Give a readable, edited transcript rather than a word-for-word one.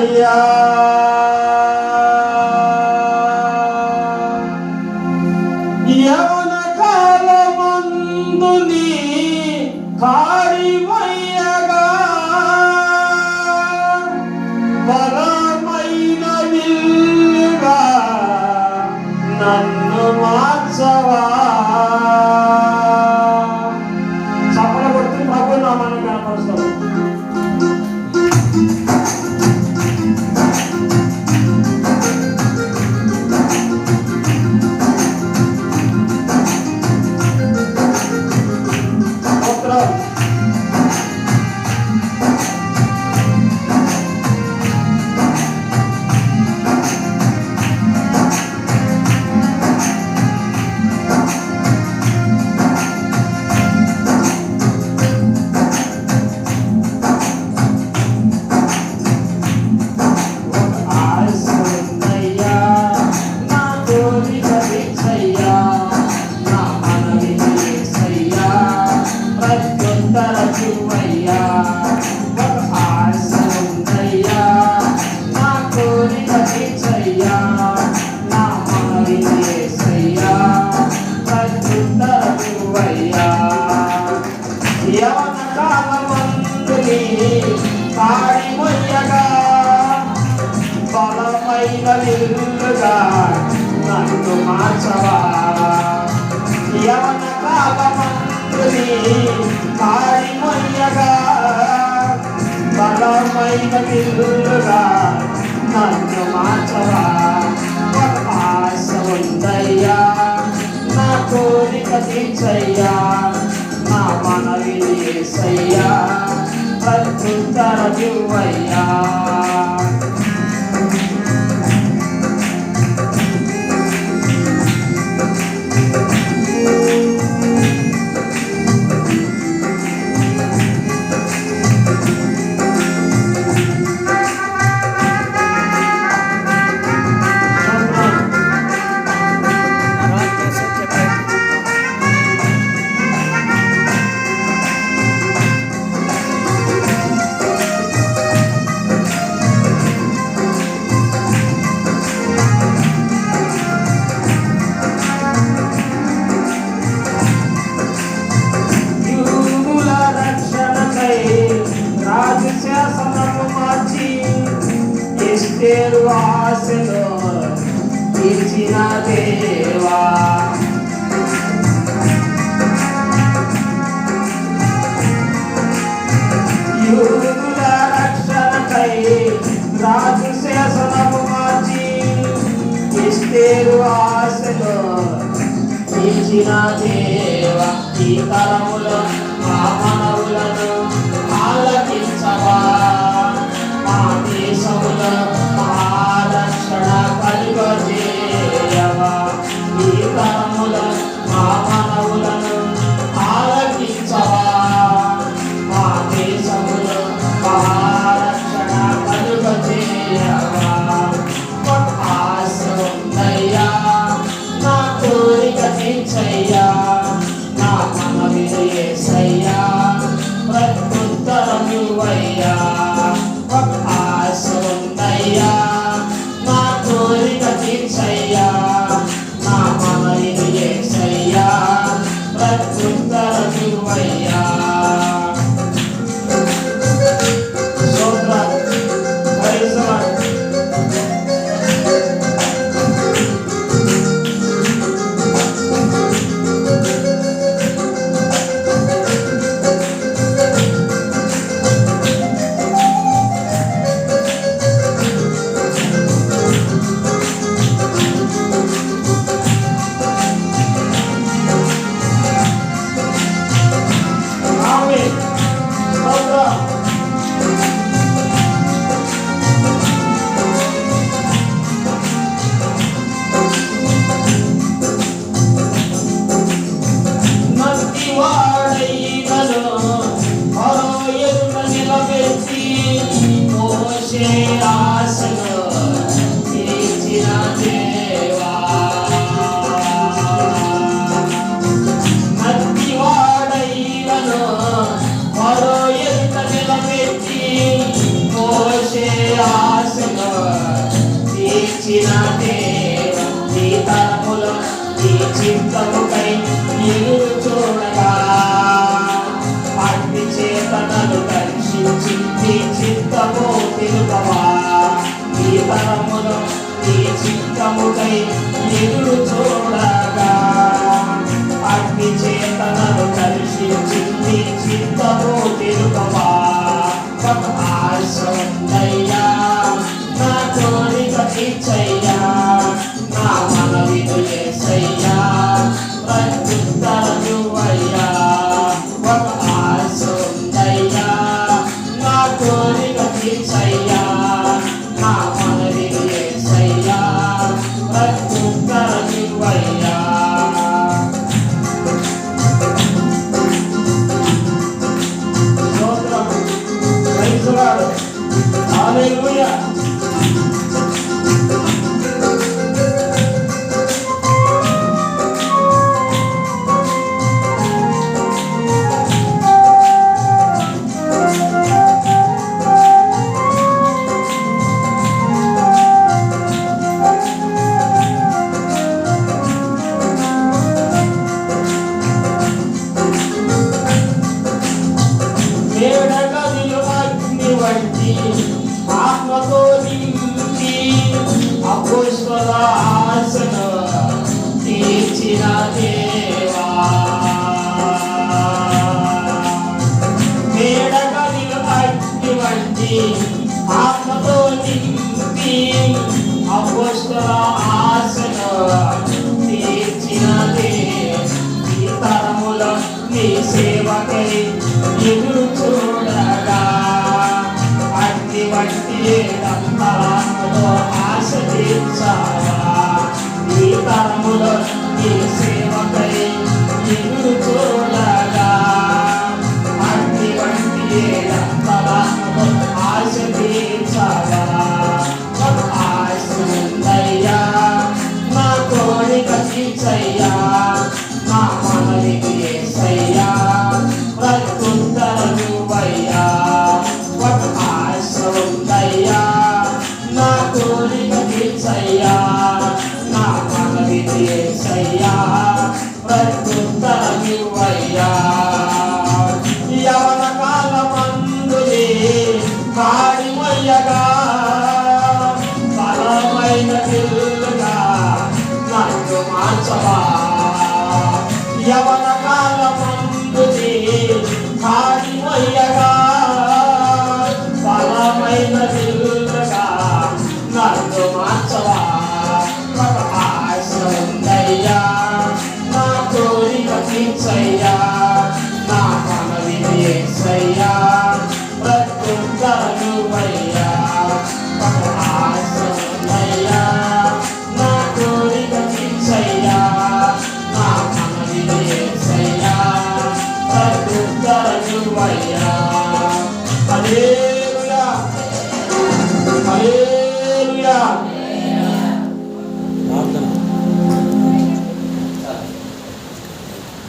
తీర్చవయ్యా. యవన కాలమందు నీ కాడివయ్యగా బలమైన విల్లుగా నన్ను మార్చవా. చప్పల కొడుతూ ప్రభు నామాన్ని కనపరుస్తావు. యవన కాలమందు నీ కాడివయ్యగా బలమైన విల్లుగా నన్ను మార్చవా. యవన కాలమందు నీ కాడివయ్యగా బలమైన విల్లుగా నన్ను మార్చవా. ఆశ ఉందయ్యా నా కోరిక తీర్చయ్యా, నా మనవి యేసయ్యా ప్రత్యుత్తరమివ్వయ్యా. ఎస్తేరు ఆశలో తీర్చిన దేవా, యూదుల రక్షణకై రాజు శాసనము మార్చి ఎస్తేరు ఆశలో తీర్చిన దేవా. ఈ తరములో మా మనవులను ఆలకించవా. మా దేశములో మహారక్షణ కలుగజేయవా. ఈ తరములో మా మనవులను ఆలకించవా. మా దేశములో మహారక్షణ కలుగజేయవా. ఆశ ఉందయ్యా నా కోరిక తీర్చయ్యా, నా మనవి యేసయ్యా ప్రత్యుత్తరమివ్వయ్యా. ఆశ ఉందయ్యా నా కోరిక తీర్చయ్యా, నా మనవి యేసయ్యా ప్రత్యుత్తరమివ్వయ్యా. మరో ఎంత నిలబెట్టి మోషే ఆశ ఎదురు చూడగా అగ్ని చేతనను దర్శించింది చిత్తము తిరుగవా ఒక ఆశ ఉందయ్యా నా కోరిక తీర్చయ్యా నా మనవిను యేసయ్యా ప్రత్యుత్తరమివ్వయ్యా ఒక ఆశ ఉందయ్యా నా కోరిక తీర్చయ్యా నా మనవిను యేసయ్యా ప్రత్యుత్తరమివ్వయ్యా స్తోత్రం ప్రైజ్ ది లార్డ్ హల్లెలూయా మేడగదిలో అగ్ని వంటి ఆత్మతో నింపి అపోస్తల ఆశను తీర్చిన దేవా మేడగదిలో అగ్ని వంటి ఆత్మతో నింపి అపోస్తల ఆశను తీర్చిన దేవా ఈ తరములో నీ సేవకై ఎదురు చూడగా అగ్ని వంటి దంతాలతో ఆశ తీర్చావా ఈ తరములో నీ సేవకై ఎదురు చూడగా అగ్ని వంటి దంతాలతో ఆశ తీర్చావా ఒక ఆశ ఉందయ్యా నా కోరిక తీర్చయ్యా నా మనవిని యేసయ్యా ప్రత్యుత్తరమివ్వయ్యా ఒక ఆశ ఉందయ్యా నా కోరిక తీర్చయ్యా నా మనవిని యేసయ్యా ప్రత్యుత్తరమివ్వయ్యా యవన కాలమందులే కాడిమయ్యగా బలమైన దిల్లుగా నన్ను మార్చవా యవన కాలమందులే కాడిమయ్యగా బలమైన దిల్లుగా నన్ను మార్చవా ఒక ఆశ ఉందయ్యా నా కోరిక తీర్చయ్యా నా మనవిని యేసయ్యా ప్రత్యుత్తరమివ్వయ్యా ఒక ఆశ ఉందయ్యా నా కోరిక తీర్చయ్యా నా మనవిని యేసయ్యా ప్రత్యుత్తరమివ్వయ్యా హల్లెలూయా